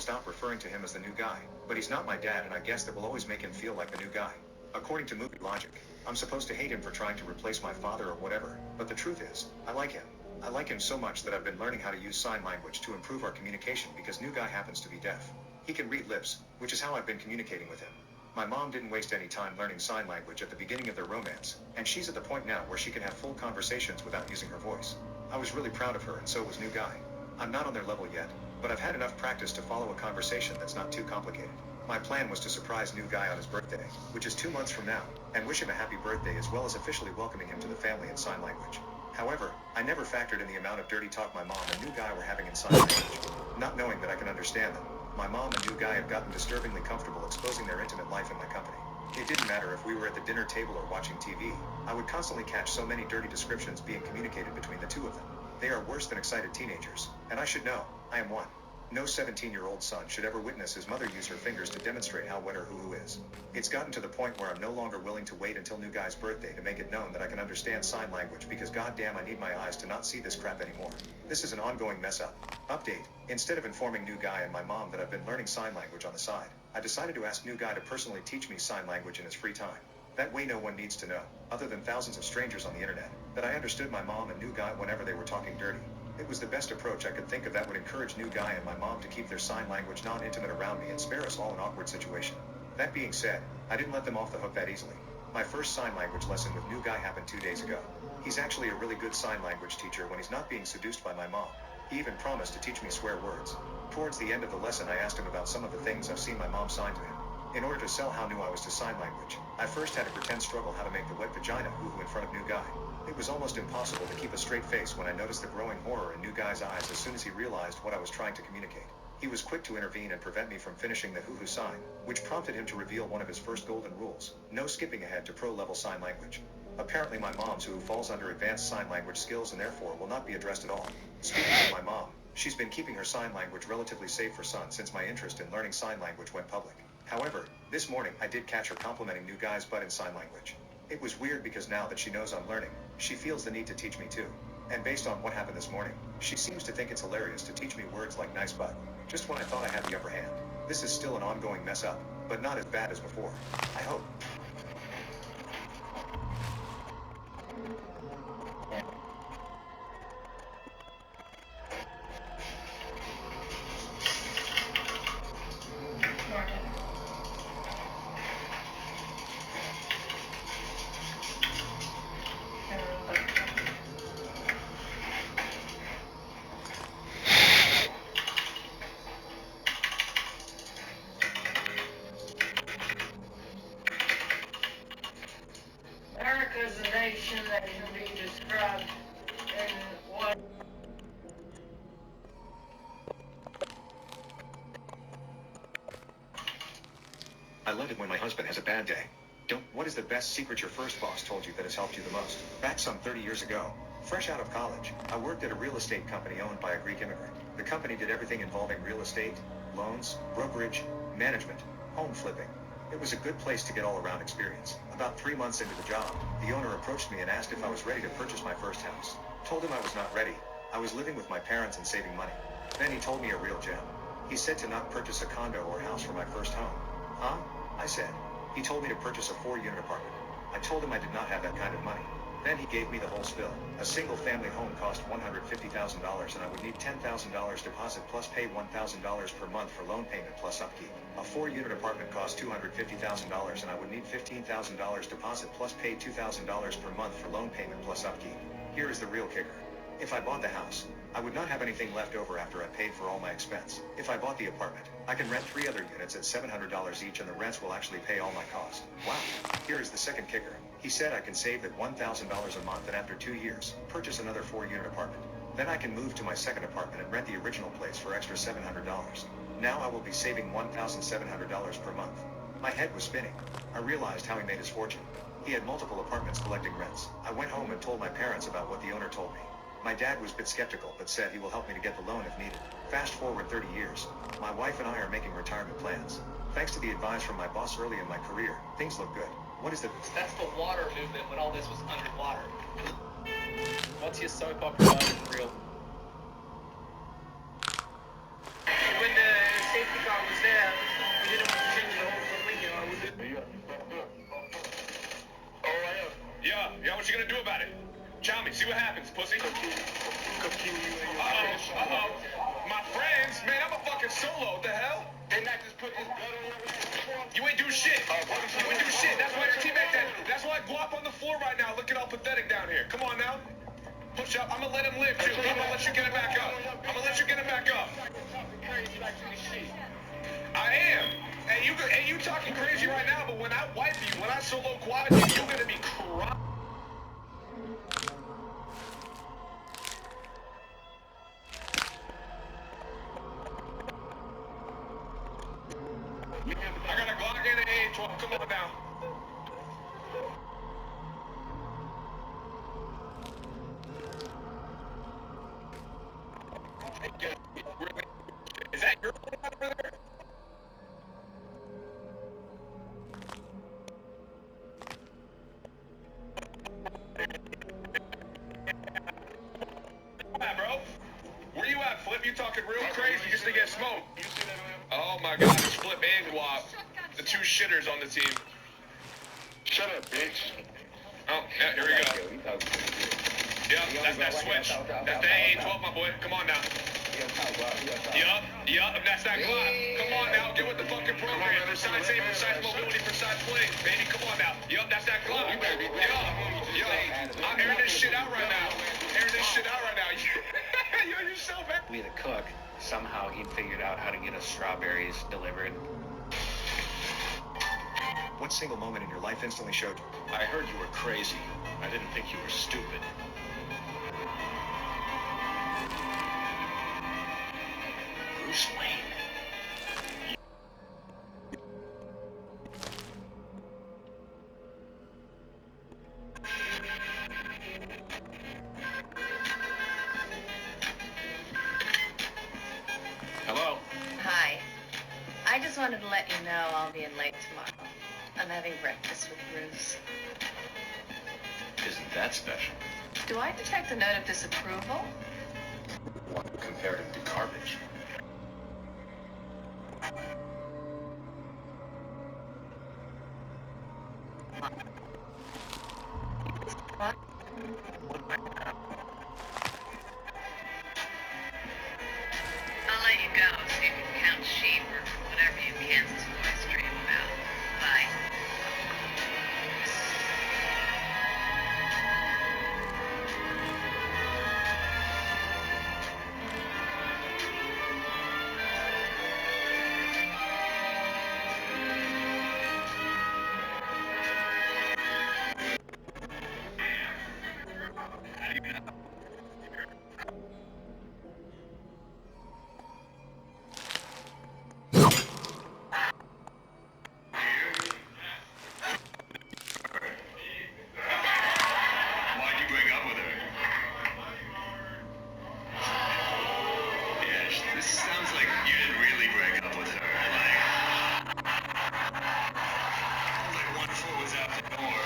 stop referring to him as the new guy, but he's not my dad and I guess that will always make him feel like the new guy. According to movie logic, I'm supposed to hate him for trying to replace my father or whatever, but the truth is, I like him. I like him so much that I've been learning how to use sign language to improve our communication because new guy happens to be deaf. He can read lips, which is how I've been communicating with him. My mom didn't waste any time learning sign language at the beginning of their romance, and she's at the point now where she can have full conversations without using her voice. I was really proud of her and so was new guy. I'm not on their level yet, but I've had enough practice to follow a conversation that's not too complicated. My plan was to surprise new guy on his birthday, which is 2 months from now, and wish him a happy birthday as well as officially welcoming him to the family in sign language. However, I never factored in the amount of dirty talk my mom and new guy were having in sign language. Not knowing that I can understand them, my mom and new guy have gotten disturbingly comfortable exposing their intimate life in my company. It didn't matter if we were at the dinner table or watching TV, I would constantly catch so many dirty descriptions being communicated between the two of them. They are worse than excited teenagers, and I should know, I am one. No 17-year-old son should ever witness his mother use her fingers to demonstrate how wet her hoo-hoo is. It's gotten to the point where I'm no longer willing to wait until new guy's birthday to make it known that I can understand sign language because goddamn I need my eyes to not see this crap anymore. This is an ongoing mess up. Update. Instead of informing new guy and my mom that I've been learning sign language on the side, I decided to ask new guy to personally teach me sign language in his free time. That way no one needs to know, other than thousands of strangers on the internet, that I understood my mom and new guy whenever they were talking dirty. It was the best approach I could think of that would encourage new guy and my mom to keep their sign language non-intimate around me and spare us all an awkward situation. That being said, I didn't let them off the hook that easily. My first sign language lesson with new guy happened 2 days ago. He's actually a really good sign language teacher when he's not being seduced by my mom. He even promised to teach me swear words. Towards the end of the lesson I asked him about some of the things I've seen my mom sign to him. In order to sell how new I was to sign language, I first had to pretend struggle how to make the wet vagina hoo-hoo in front of new guy. It was almost impossible to keep a straight face when I noticed the growing horror in new guy's eyes as soon as he realized what I was trying to communicate. He was quick to intervene and prevent me from finishing the hoo-hoo sign, which prompted him to reveal one of his first golden rules: no skipping ahead to pro-level sign language. Apparently my mom's hoo-hoo falls under advanced sign language skills and therefore will not be addressed at all. Speaking of my mom, she's been keeping her sign language relatively safe for son since my interest in learning sign language went public. However, this morning I did catch her complimenting new guy's butt in sign language. It was weird because now that she knows I'm learning, she feels the need to teach me too. And based on what happened this morning, she seems to think it's hilarious to teach me words like nice butt. Just when I thought I had the upper hand. This is still an ongoing mess up, but not as bad as before. I hope. America's a nation that can be described in one. I love it when my husband has a bad day. What is the best secret your first boss told you that has helped you the most? Back some 30 years ago, fresh out of college, I worked at a real estate company owned by a Greek immigrant. The company did everything involving real estate, loans, brokerage, management, home flipping. It was a good place to get all-around experience. About 3 months into the job, the owner approached me and asked if I was ready to purchase my first house. Told him I was not ready. I was living with my parents and saving money. Then he told me a real gem. He said to not purchase a condo or house for my first home. Huh? I said. He told me to purchase a 4-unit apartment. I told him I did not have that kind of money. Then he gave me the whole spill. A single-family home cost $150,000 and I would need $10,000 deposit plus pay $1,000 per month for loan payment plus upkeep. A 4-unit apartment cost $250,000 and I would need $15,000 deposit plus pay $2,000 per month for loan payment plus upkeep. Here is the real kicker. If I bought the house, I would not have anything left over after I paid for all my expense. If I bought the apartment, I can rent 3 other units at $700 each and the rents will actually pay all my costs. Wow. Here is the second kicker. He said I can save at $1,000 a month and after 2 years, purchase another 4-unit apartment. Then I can move to my second apartment and rent the original place for extra $700. Now I will be saving $1,700 per month. My head was spinning. I realized how he made his fortune. He had multiple apartments collecting rents. I went home and told my parents about what the owner told me. My dad was a bit skeptical but said he will help me to get the loan if needed. Fast forward 30 years. My wife and I are making retirement plans. Thanks to the advice from my boss early in my career, things look good. What is the... That's the water movement when all this was underwater. What's your soap opera moment reel? When the safety You ain't do shit. You ain't do shit. That's why your teammate dead. That's why I go up on the floor right now looking all pathetic down here. Come on now. Push up. I'm gonna let him live too. I'm gonna let you get it back up. I'm gonna let you get it back up. I am. Hey, you talking crazy right now, but when I wipe you, when I solo quad you, you're gonna be crying. I got a Glock and an A12. Come on now. Is that your phone over there? Bro? Where you at, Flip? You talking real crazy just to get smoked. Oh my god, it's Flip and Guap. The two shitters on the team. Shut up, bitch. Oh, yeah, here we go. Yep, that's that switch. That's the A12, my boy. Come on now. Yup, that's that Glock. Come on now, get with the fucking program. Precise aim, precise mobility, precise play. Baby, come on now. Yup, that's that Glock. Yup. I'm airing this shit out right now. You're yourself, man. Me, the cook, somehow he figured out how to get us strawberries delivered. What single moment in your life instantly showed you? I heard you were crazy. I didn't think you were stupid. Bruce Wayne. Hello? Hi. I just wanted to let you know I'll be in late tomorrow. I'm having breakfast with Bruce. Isn't that special? Do I detect a note of disapproval? One compared him to garbage. What? I'll let you go so you can count sheep or whatever you Kansas boys dream about. Bye. Why'd you break up with her? Yeah, this sounds like you didn't really break up with her. Sounds like one foot was out the door.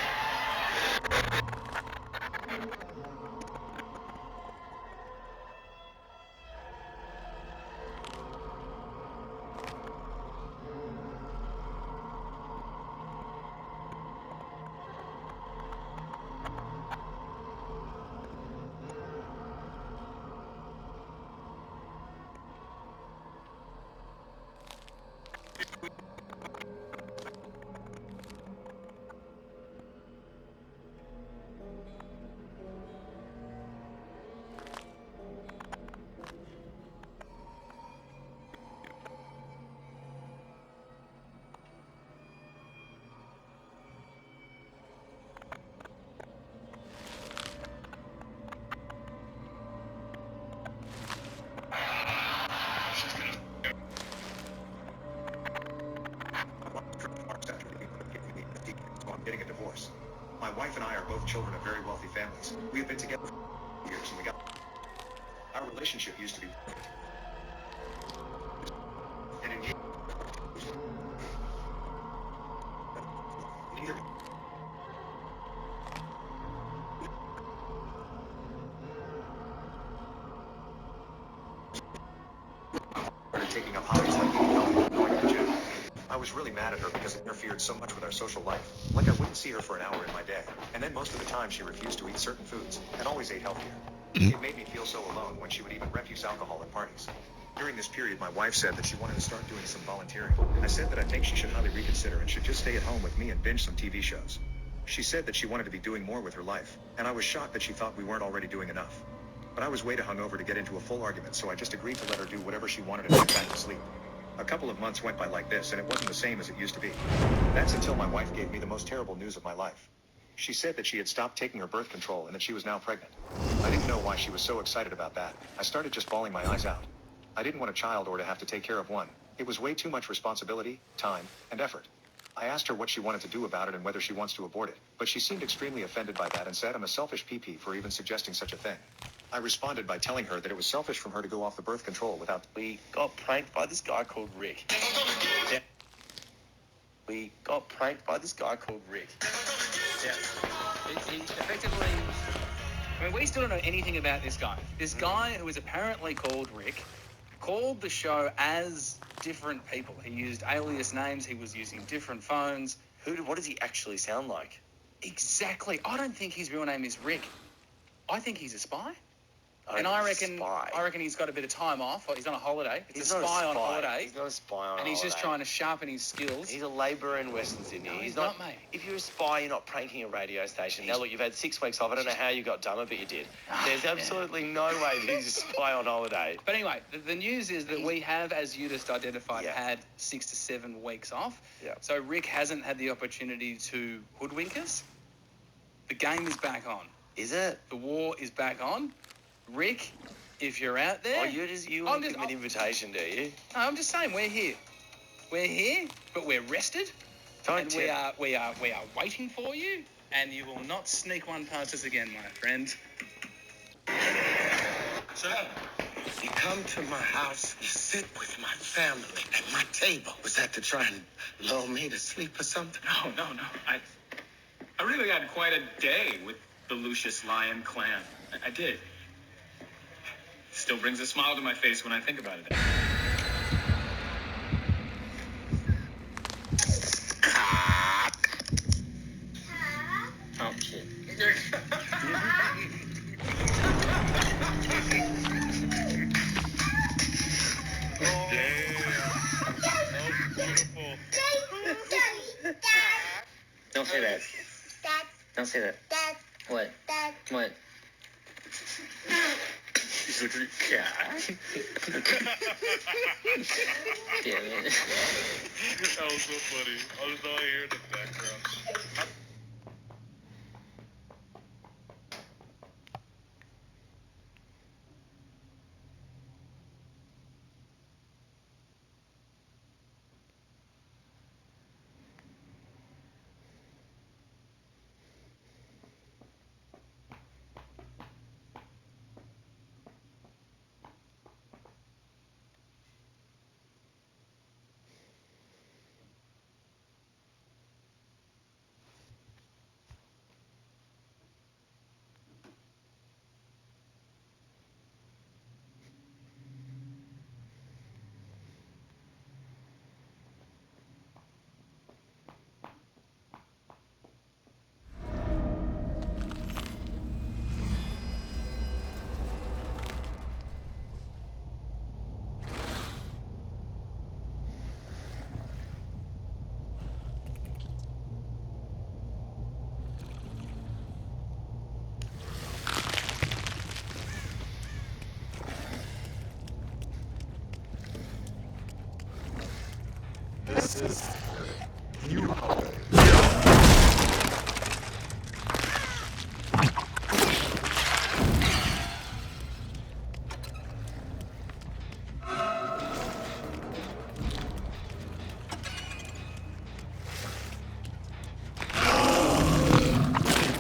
So I'm getting a divorce. My wife and I are both children of very wealthy families. We have been together for years and our relationship used to be perfect. And in neither started taking up hobbies like eating healthy and going to the gym. I was really mad at her because it interfered so much with our social life. Like I wouldn't see her for an hour in my day. And then most of the time she refused to eat certain foods and always ate healthier. It made me feel so alone when she would even refuse alcohol at parties. During this period, my wife said that she wanted to start doing some volunteering. I said that I think she should highly reconsider and should just stay at home with me and binge some TV shows. She said that she wanted to be doing more with her life, and I was shocked that she thought we weren't already doing enough. But I was way too hungover to get into a full argument, so I just agreed to let her do whatever she wanted and get back to sleep. A couple of months went by like this, and it wasn't the same as it used to be. That's until my wife gave me the most terrible news of my life. She said that she had stopped taking her birth control and that she was now pregnant. I didn't know why she was so excited about that. I started just bawling my eyes out. I didn't want a child or to have to take care of one. It was way too much responsibility, time, and effort. I asked her what she wanted to do about it and whether she wants to abort it, but she seemed extremely offended by that and said I'm a selfish PP for even suggesting such a thing. I responded by telling her that it was selfish from her to go off the birth control without... We got pranked by this guy called Rick. Yeah. We got pranked by this guy called Rick. Yeah. He effectively... I mean, we still don't know anything about this guy. This guy, who is apparently called Rick, called the show as different people. He used alias names. He was using different phones. What does he actually sound like? Exactly. I don't think his real name is Rick. I think he's a spy. And I I reckon he's got a bit of time off. He's on a holiday. He's a spy on holiday. He's not a spy on holiday. And he's just trying to sharpen his skills. He's a labourer in Western Sydney. No, he's not, mate. If you're a spy, you're not pranking a radio station. Now, look, you've had 6 weeks off. I don't know how you got done it, but you did. There's absolutely no way that he's a spy on holiday. But anyway, the news is that we have, as you just identified, Yeah. had 6 to 7 weeks off. Yeah. So Rick hasn't had the opportunity to hoodwink us. The game is back on. Is it? The war is back on. Rick, if you're out there... Oh, you want to give me an invitation, do you? No, I'm just saying, we're here. We're here, but we're rested. Don't We are waiting for you, and you will not sneak one past us again, my friend. Sir, you come to my house, you sit with my family at my table. Was that to try and lull me to sleep or something? No. I really had quite a day with the Lucius Lion clan. I did. Still brings a smile to my face when I think about it. Oh, shit. Don't say that. Don't say that. What? What? He's looking at cat. Damn it. That was so funny. I was all here in the background. This is new holiday.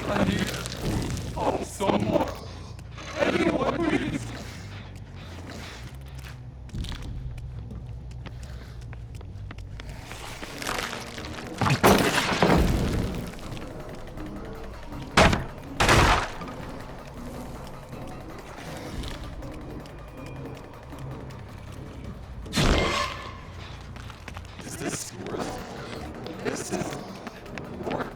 I need someone. Anyone, please. Is this yours? This is work.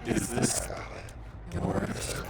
Is this yours?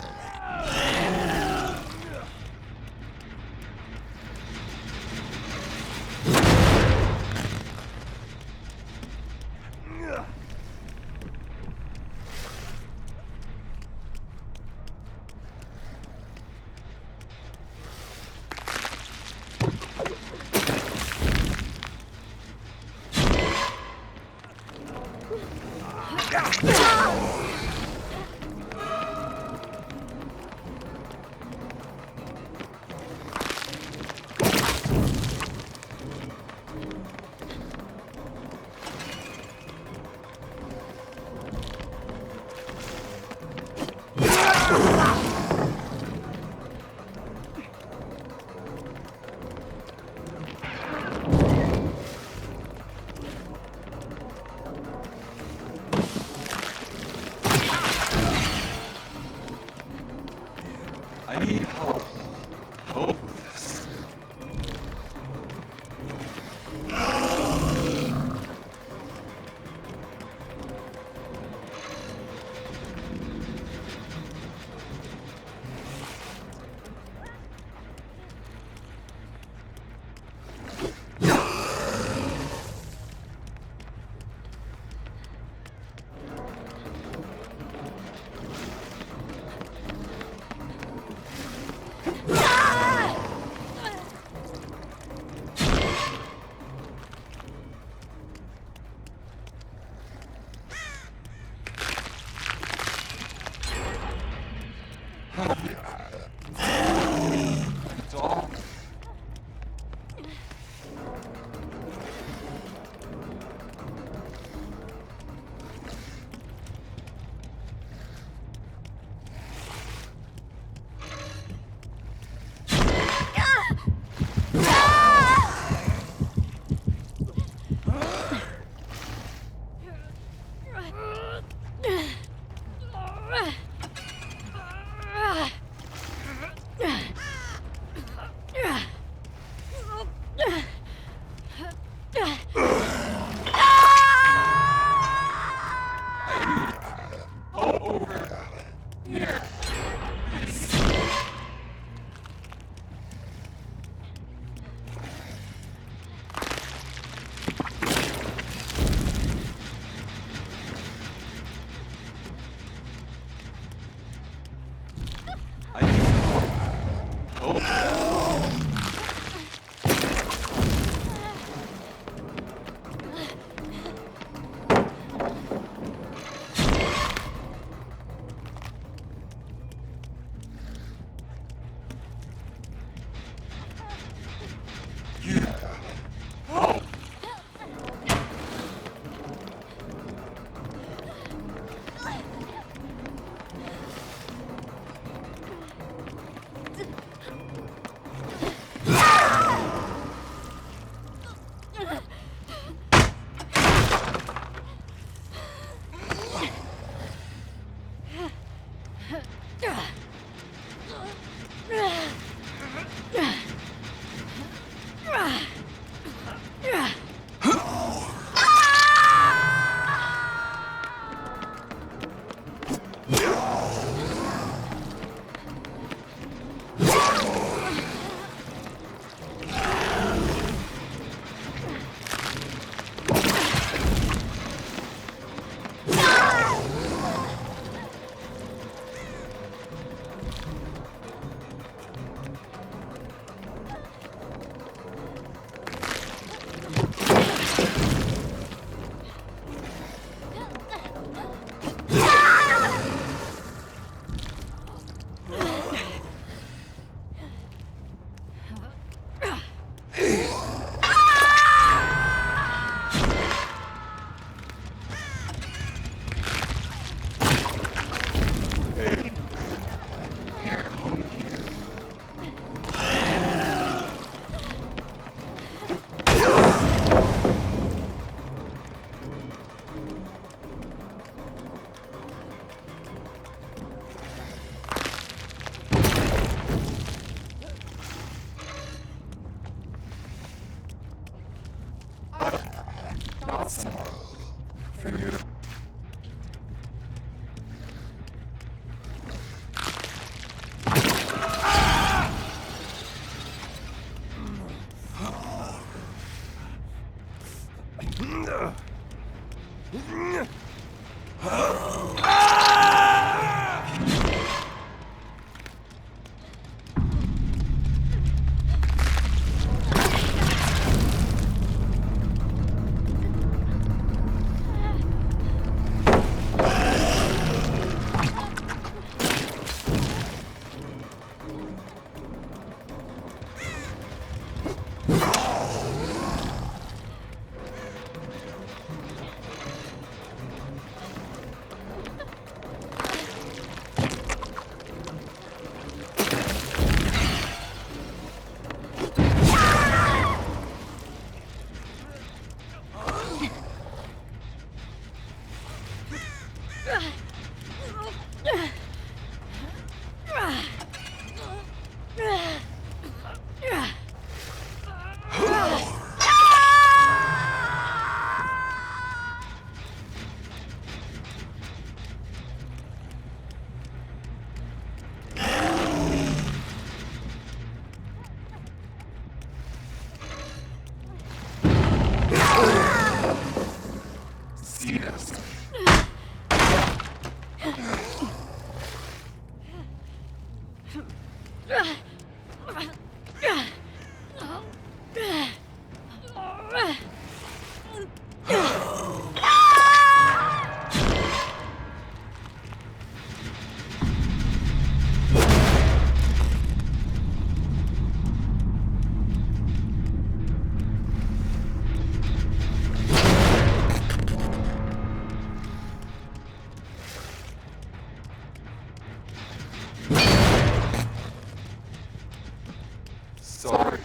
Sorry.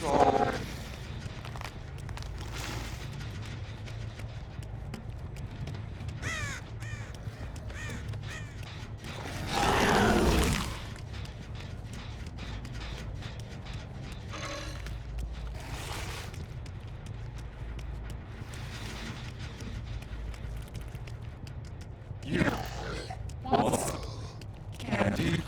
Sorry. You want some candy?